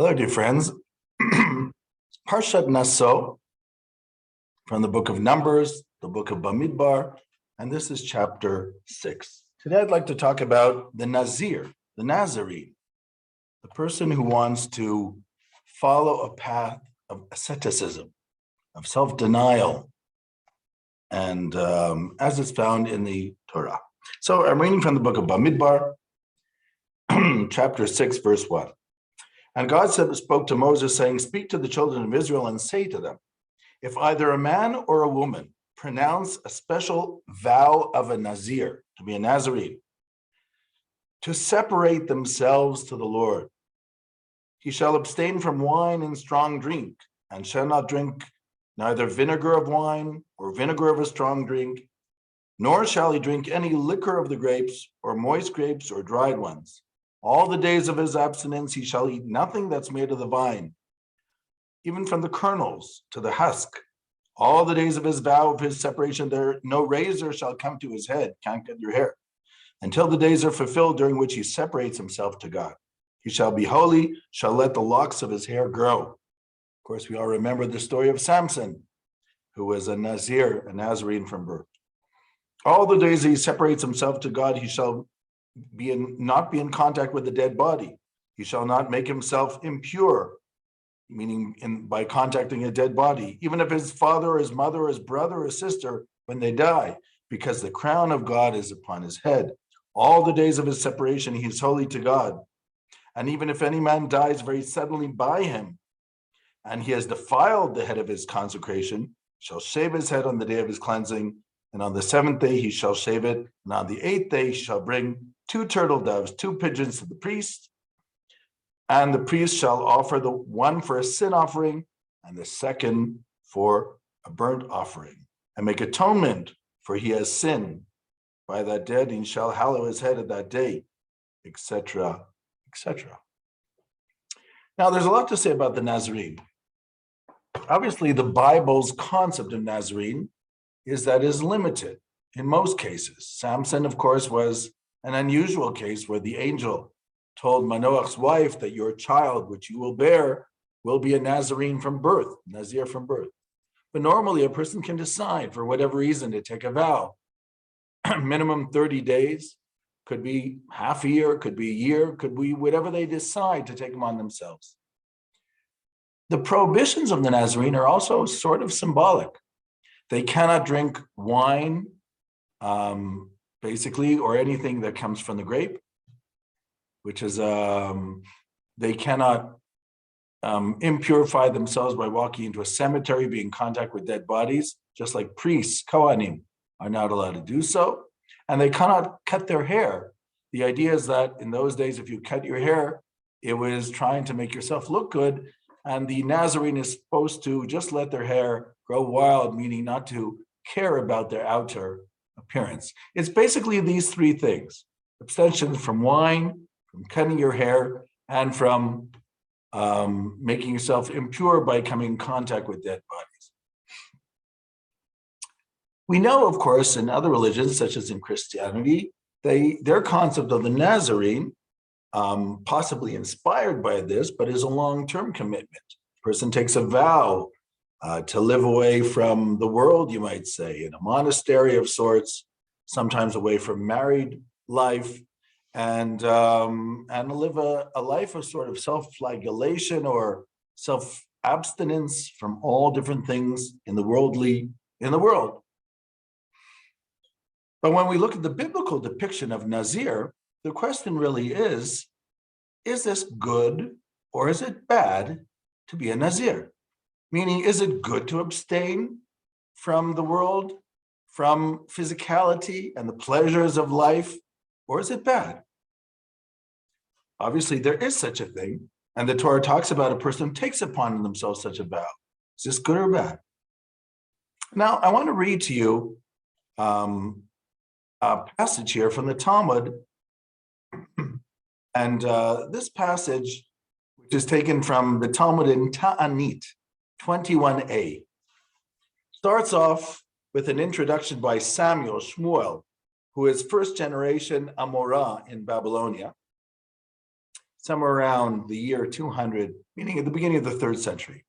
Hello, dear friends. Parshat Naso from the book of Numbers, the book of Bamidbar, and this is chapter 6. Today I'd like to talk about the Nazir, the Nazirene, the person who wants to follow a path of asceticism, of self-denial, and as it's found in the Torah. So I'm reading from the book of Bamidbar, chapter 6, verse 1. And God spoke to Moses, saying, "Speak to the children of Israel and say to them, if either a man or a woman pronounce a special vow of a Nazir, to be a Nazirene, to separate themselves to the Lord, he shall abstain from wine and strong drink, and shall not drink neither vinegar of wine or vinegar of a strong drink, nor shall he drink any liquor of the grapes, or moist grapes, or dried ones. All the days of his abstinence he shall eat nothing that's made of the vine, even from the kernels to the husk. All the days of his vow of his separation, there no razor shall come to his head," can't cut your hair, "until the days are fulfilled during which he separates himself to God. He shall be holy, shall let the locks of his hair grow." Of course, we all remember the story of Samson, who was a Nazir, a Nazirene from birth. All the days he separates himself to God, he shall not be in contact with the dead body. He shall not make himself impure, meaning by contacting a dead body, even if his father or his mother or his brother or sister, when they die, because the crown of God is upon his head. All the days of his separation, he is holy to God. And even if any man dies very suddenly by him, and he has defiled the head of his consecration, shall shave his head on the day of his cleansing, and on the 7th day he shall shave it, and on the 8th day he shall bring 2 turtle doves, 2 pigeons to the priest, and the priest shall offer the one for a sin offering and the second for a burnt offering, and make atonement, for he has sinned by that dead, and he shall hallow his head at that day, etc., etc. Now, there's a lot to say about the Nazirene. Obviously, the Bible's concept of Nazirene is that it is limited in most cases. Samson, of course, was an unusual case where the angel told Manoach's wife that your child, which you will bear, will be a Nazirene from birth, Nazir from birth. But normally a person can decide for whatever reason to take a vow. Minimum 30 days, could be half a year, could be a year, could be whatever they decide to take them on themselves. The prohibitions of the Nazirene are also sort of symbolic. They cannot drink wine, basically, or anything that comes from the grape, which is, they cannot impurify themselves by walking into a cemetery, being in contact with dead bodies, just like priests, Kohanim, are not allowed to do so. And they cannot cut their hair. The idea is that in those days, if you cut your hair, it was trying to make yourself look good. And the Nazirene is supposed to just let their hair grow wild, meaning not to care about their outer appearance. It's basically these 3 things: abstention from wine, from cutting your hair, and from making yourself impure by coming in contact with dead bodies. We know, of course, in other religions, such as in Christianity, their concept of the Nazirene, possibly inspired by this, but is a long-term commitment. A person takes a vow to live away from the world, you might say, in a monastery of sorts, sometimes away from married life, and live a life of sort of self-flagellation or self-abstinence from all different things in the world. But when we look at the biblical depiction of Nazir, the question really is this good or is it bad to be a Nazir? Meaning, is it good to abstain from the world, from physicality and the pleasures of life, or is it bad? Obviously, there is such a thing, and the Torah talks about a person who takes upon themselves such a vow. Is this good or bad? Now, I want to read to you a passage here from the Talmud, and this passage, which is taken from the Talmud in Ta'anit 21a, starts off with an introduction by Samuel Shmuel, who is first generation Amorah in Babylonia. somewhere around the year 200, meaning at the beginning of the 3rd century.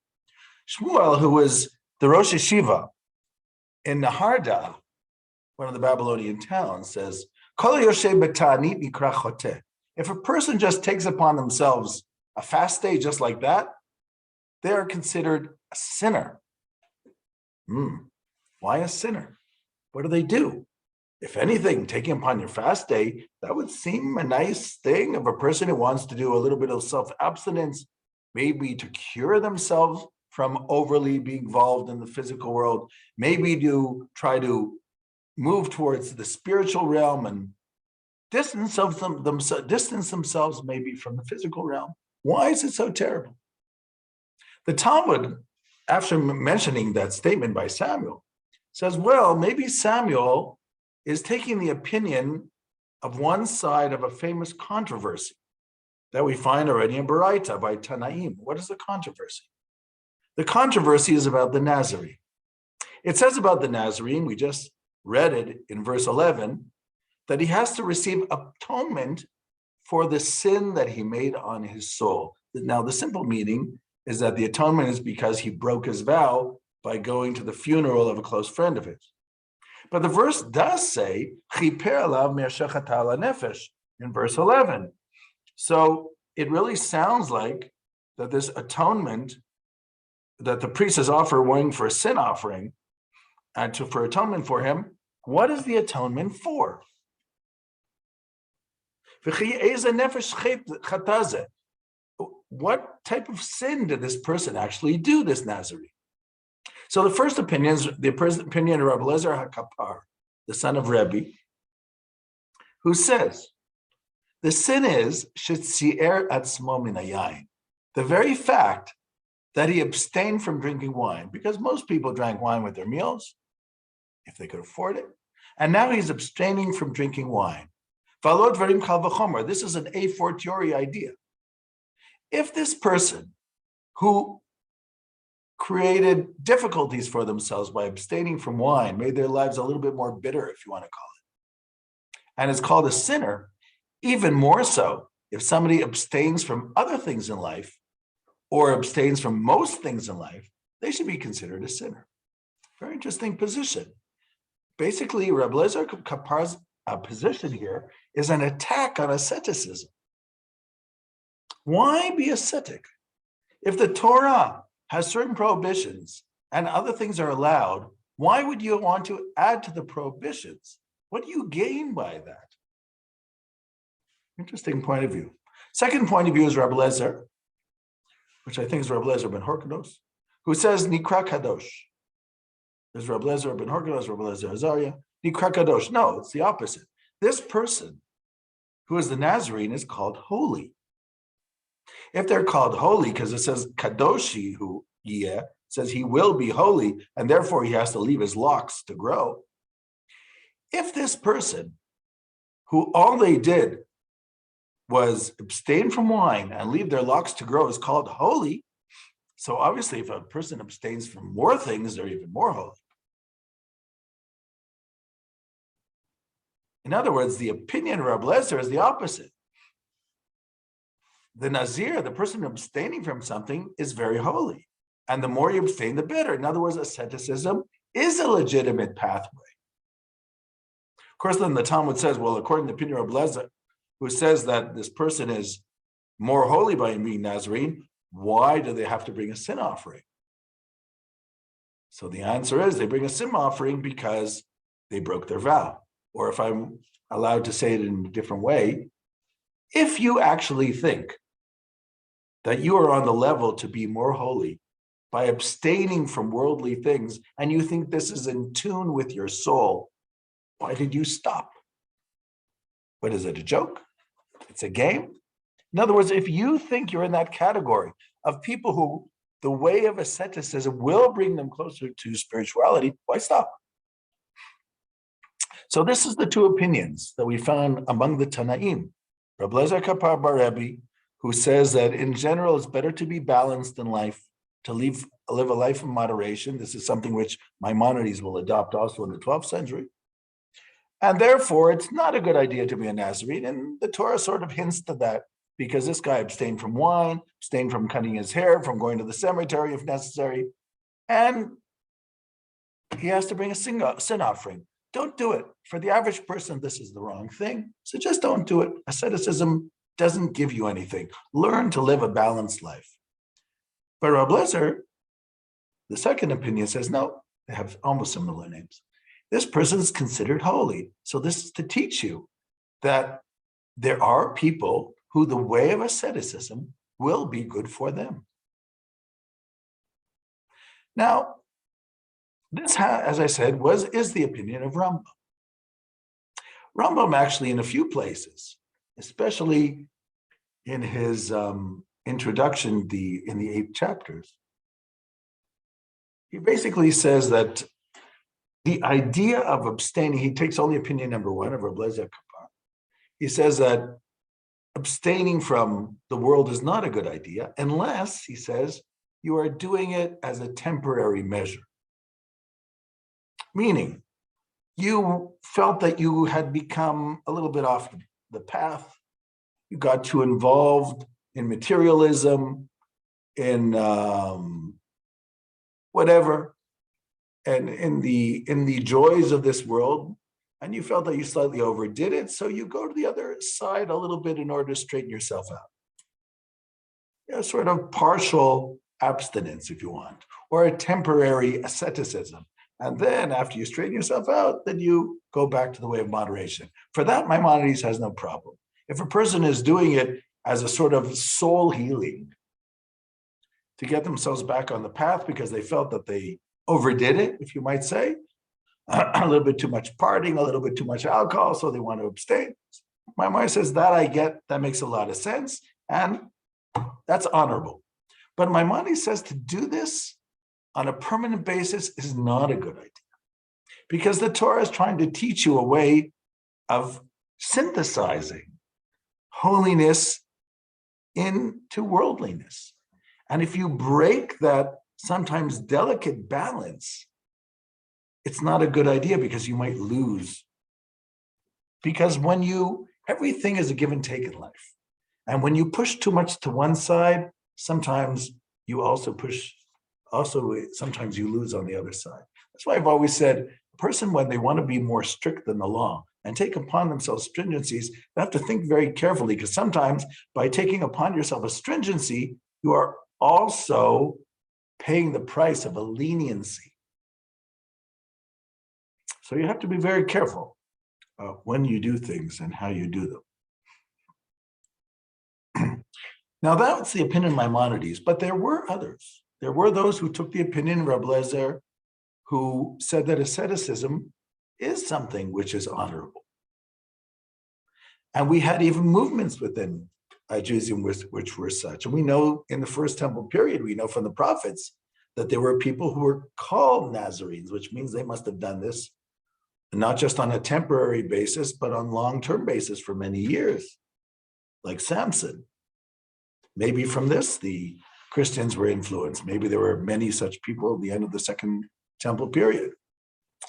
Shmuel, who was the Rosh Yeshiva in Naharda, one of the Babylonian towns, says, if a person just takes upon themselves a fast day just like that, they are considered a sinner. Why a sinner? What do they do? If anything, taking upon your fast day, that would seem a nice thing of a person who wants to do a little bit of self-abstinence, maybe to cure themselves from overly being involved in the physical world, maybe to try to move towards the spiritual realm and distance themselves maybe from the physical realm. Why is it so terrible? The Talmud, after mentioning that statement by Samuel, says, well, maybe Samuel is taking the opinion of one side of a famous controversy that we find already in Baraita by Tanaim. What is the controversy? The controversy is about the Nazirene. It says about the Nazirene, we just read it in verse 11, that he has to receive atonement for the sin that he made on his soul. Now, the simple meaning is that the atonement is because he broke his vow by going to the funeral of a close friend of his. But the verse does say, Chiper alav me'ashachat ala nefesh, in verse 11. So it really sounds like that this atonement that the priest is offering for a sin offering and for atonement for him, what is the atonement for? What type of sin did this person actually do, this Nazirene? So the first opinion is the opinion of Rabbi Lezer HaKapar, the son of Rebbe, who says, the sin is shetzier atzmo min hayayin, the very fact that he abstained from drinking wine, because most people drank wine with their meals, if they could afford it, and now he's abstaining from drinking wine. Valod varim kal v'chomer. This is an a fortiori idea. If this person who created difficulties for themselves by abstaining from wine, made their lives a little bit more bitter, if you want to call it, and is called a sinner, even more so if somebody abstains from other things in life or abstains from most things in life, they should be considered a sinner. Very interesting position. Basically, Rabbi Lezer Kapar's position here is an attack on asceticism. Why be ascetic? If the Torah has certain prohibitions and other things are allowed, why would you want to add to the prohibitions? What do you gain by that? Interesting point of view. Second point of view is Rabbi Lezer, which I think is Rabbi Lezer ben Horkanos, who says Nikra Kadosh. There's Rabbi Lezer ben Horkanos, Rabbi Lezer Azariah, Nikra Kadosh. No, it's the opposite. This person, who is the Nazirene, is called holy. If they're called holy, because it says Kadoshi, who says he will be holy, and therefore he has to leave his locks to grow. If this person, who all they did was abstain from wine and leave their locks to grow, is called holy, so obviously if a person abstains from more things, they're even more holy. In other words, the opinion of Rabbi Lezer is the opposite. The Nazir, the person abstaining from something, is very holy. And the more you abstain, the better. In other words, asceticism is a legitimate pathway. Of course, then the Talmud says, well, according to the opinion of Rabbi Lezer, who says that this person is more holy by being Nazirene, why do they have to bring a sin offering? So the answer is they bring a sin offering because they broke their vow. Or if I'm allowed to say it in a different way, if you actually think that you are on the level to be more holy by abstaining from worldly things, and you think this is in tune with your soul, why did you stop? What is it, a joke? It's a game? In other words, if you think you're in that category of people who the way of asceticism will bring them closer to spirituality, why stop? So this is the two opinions that we found among the Tanaim. Rabbi Lezer Kapar bar Rebbe, who says that in general it's better to be balanced in life, to live a life of moderation. This is something which Maimonides will adopt also in the 12th century. And therefore, it's not a good idea to be a Nazirene. And the Torah sort of hints to that because this guy abstained from wine, abstained from cutting his hair, from going to the cemetery if necessary, and he has to bring a sin offering. Don't do it. For the average person, this is the wrong thing. So just don't do it. Asceticism doesn't give you anything. Learn to live a balanced life. But Rabbi Lezer, the second opinion says, no, they have almost similar names. This person is considered holy. So this is to teach you that there are people who the way of asceticism will be good for them. Now, this, as I said, is the opinion of Rambam. Rambam actually, in a few places, especially in his introduction, in the 8 chapters, he basically says that the idea of abstaining, he takes only opinion number 1 of Rabbi Lezer Kapar. He says that abstaining from the world is not a good idea unless, he says, you are doing it as a temporary measure. Meaning, you felt that you had become a little bit off the path. You got too involved in materialism, in whatever, and in the joys of this world, and you felt that you slightly overdid it, so you go to the other side a little bit in order to straighten yourself out. Sort of partial abstinence, if you want, or a temporary asceticism. And then after you straighten yourself out, then you go back to the way of moderation. For that, Maimonides has no problem. If a person is doing it as a sort of soul healing to get themselves back on the path because they felt that they overdid it, if you might say, a little bit too much partying, a little bit too much alcohol, so they want to abstain. Maimonides says that I get, that makes a lot of sense, and that's honorable. But Maimonides says to do this on a permanent basis is not a good idea, because the Torah is trying to teach you a way of synthesizing holiness into worldliness. And if you break that sometimes delicate balance, it's not a good idea, because you might lose. Because everything is a give and take in life. And when you push too much to one side, sometimes you sometimes you lose on the other side. That's why I've always said, a person, when they want to be more strict than the law and take upon themselves stringencies, they have to think very carefully, because sometimes by taking upon yourself a stringency, you are also paying the price of a leniency. So you have to be very careful when you do things and how you do them. Now, that's the opinion of Maimonides, but there were others. There were those who took the opinion of Rabbi Lezer, who said that asceticism is something which is honorable. And we had even movements within Judaism which were such. And we know in the First Temple period, we know from the prophets that there were people who were called Nazirenes, which means they must have done this not just on a temporary basis, but on long-term basis for many years, like Samson. Maybe from this, the Christians were influenced. Maybe there were many such people at the end of the Second Temple period,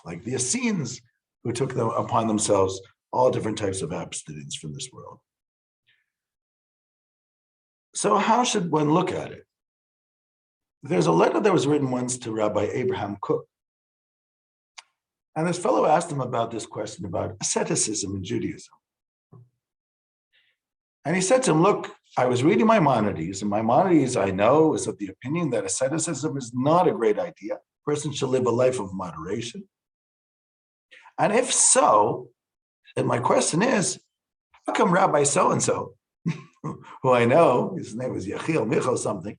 like the Essenes, who took them upon themselves all different types of abstinence from this world. So how should one look at it? There's a letter that was written once to Rabbi Abraham Kook. And this fellow asked him about this question about asceticism in Judaism. And he said to him, look, I was reading Maimonides, and Maimonides, I know, is of the opinion that asceticism is not a great idea. A person should live a life of moderation. And if so, then my question is, how come Rabbi so-and-so, who I know, his name was Yechiel Michal something,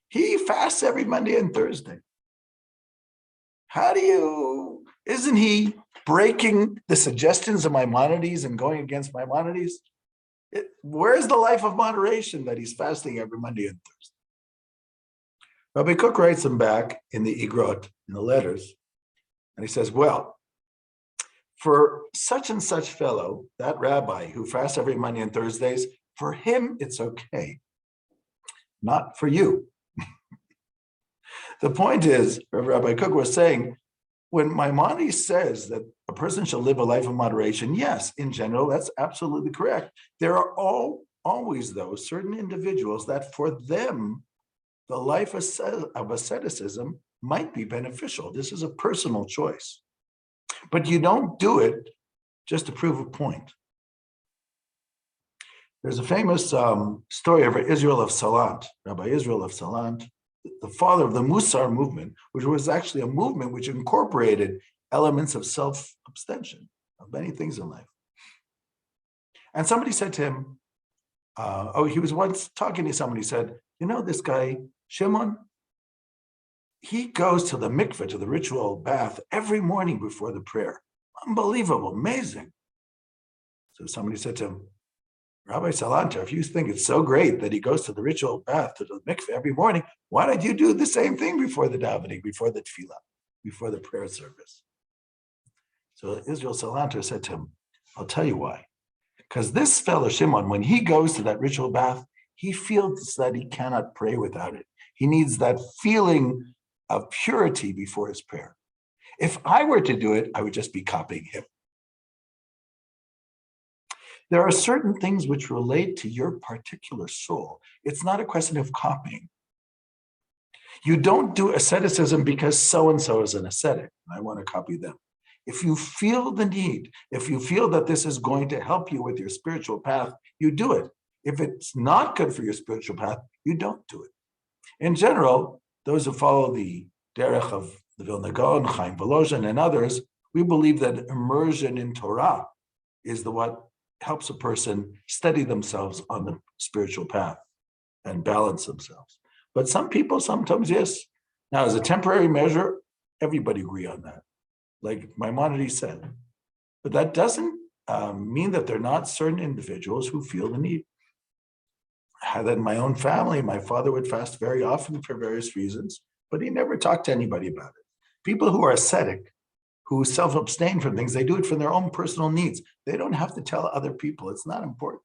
he fasts every Monday and Thursday? Isn't he breaking the suggestions of Maimonides and going against Maimonides? Where's the life of moderation that he's fasting every Monday and Thursday? Rabbi Kook writes him back in the Igrot, in the letters, and he says, well, for such and such fellow, that rabbi who fasts every Monday and Thursdays, for him, it's okay. Not for you. The point is, Rabbi Kook was saying, when Maimonides says that a person should live a life of moderation, yes, in general, that's absolutely correct. There are all always, though, certain individuals that for them, the life of asceticism might be beneficial. This is a personal choice. But you don't do it just to prove a point. There's a famous story of Israel of Salant, Rabbi Israel of Salant, the father of the Musar movement, which was actually a movement which incorporated elements of self-abstention, of many things in life. And somebody said to him, he was once talking to somebody, said, you know, this guy, Shimon, he goes to the mikveh, to the ritual bath, every morning before the prayer. Unbelievable, amazing. So somebody said to him, Rabbi Salanter, if you think it's so great that he goes to the ritual bath, to the mikveh every morning, why don't you do the same thing before the davening, before the tefillah, before the prayer service? So Israel Salanter said to him, I'll tell you why. Because this fellow Shimon, when he goes to that ritual bath, he feels that he cannot pray without it. He needs that feeling of purity before his prayer. If I were to do it, I would just be copying him. There are certain things which relate to your particular soul. It's not a question of copying. You don't do asceticism because so-and-so is an ascetic, and I want to copy them. If you feel the need, if you feel that this is going to help you with your spiritual path, you do it. If it's not good for your spiritual path, you don't do it. In general, those who follow the derech of the Vilna Gaon, Chaim Volozhin, and others, we believe that immersion in Torah is what helps a person steady themselves on the spiritual path and balance themselves. But some people sometimes, yes. Now, as a temporary measure, everybody agree on that, like Maimonides said. But that doesn't mean that there are not certain individuals who feel the need. I had that in my own family. My father would fast very often for various reasons, but he never talked to anybody about it. People who are ascetic, who self-abstain from things, they do it for their own personal needs. They don't have to tell other people. It's not important.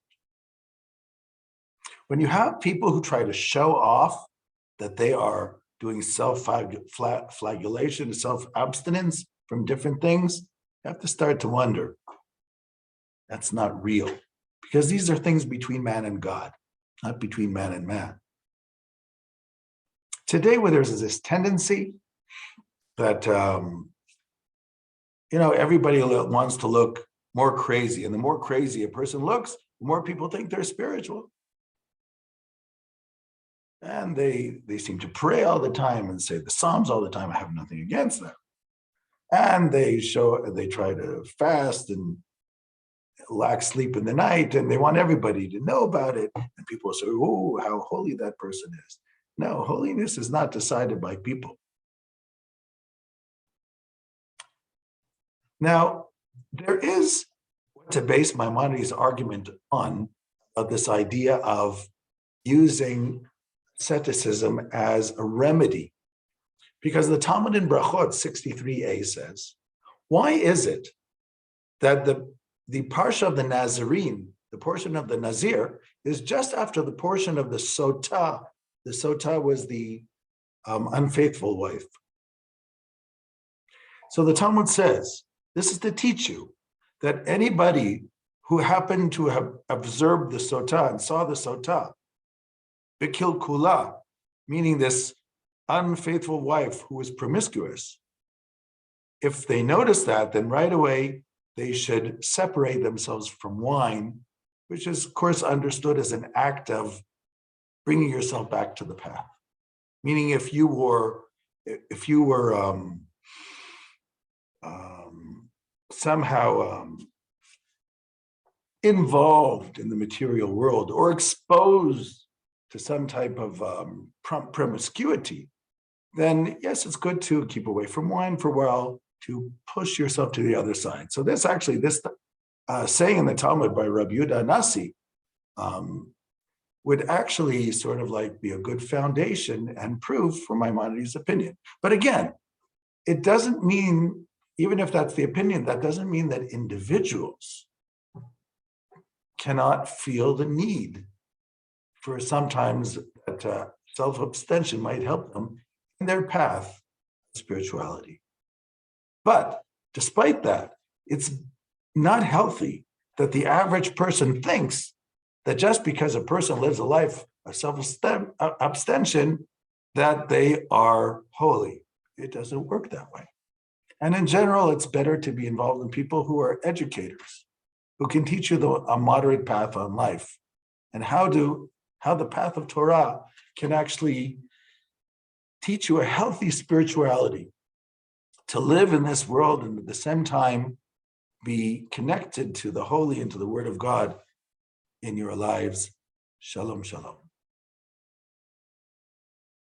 When you have people who try to show off that they are doing self-flagellation, self-abstinence from different things, you have to start to wonder. That's not real, because these are things between man and God, not between man and man. Today, where there's this tendency that everybody wants to look more crazy, and the more crazy a person looks, the more people think they're spiritual. And they seem to pray all the time and say the Psalms all the time. I have nothing against them. And they try to fast and lack sleep in the night, and they want everybody to know about it. And people say, oh, how holy that person is. No, holiness is not decided by people. Now, there is what to base Maimonides' argument on, of this idea of using asceticism as a remedy. Because the Talmud in Brachot 63a says, why is it that the parsha of the Nazirene, the portion of the Nazir, is just after the portion of the Sotah? The Sotah was the unfaithful wife. So the Talmud says, this is to teach you that anybody who happened to have observed the Sotah and saw the Sotah, Bikil Kula, meaning this unfaithful wife who was promiscuous, if they notice that, then right away they should separate themselves from wine, which is, of course, understood as an act of bringing yourself back to the path. Meaning, if you were somehow involved in the material world or exposed to some type of promiscuity, then yes, it's good to keep away from wine for a while, to push yourself to the other side. So this saying in the Talmud by Rabbi Yehuda Nasi would actually sort of like be a good foundation and proof for Maimonides' opinion. But again, it doesn't mean, even if that's the opinion, that doesn't mean that individuals cannot feel the need for sometimes that self-abstention might help them in their path of spirituality. But despite that, it's not healthy that the average person thinks that just because a person lives a life of self-abstention, that they are holy. It doesn't work that way. And in general, it's better to be involved in people who are educators, who can teach you a moderate path on life, and how the path of Torah can actually teach you a healthy spirituality, to live in this world and at the same time be connected to the holy and to the word of God in your lives. Shalom, shalom.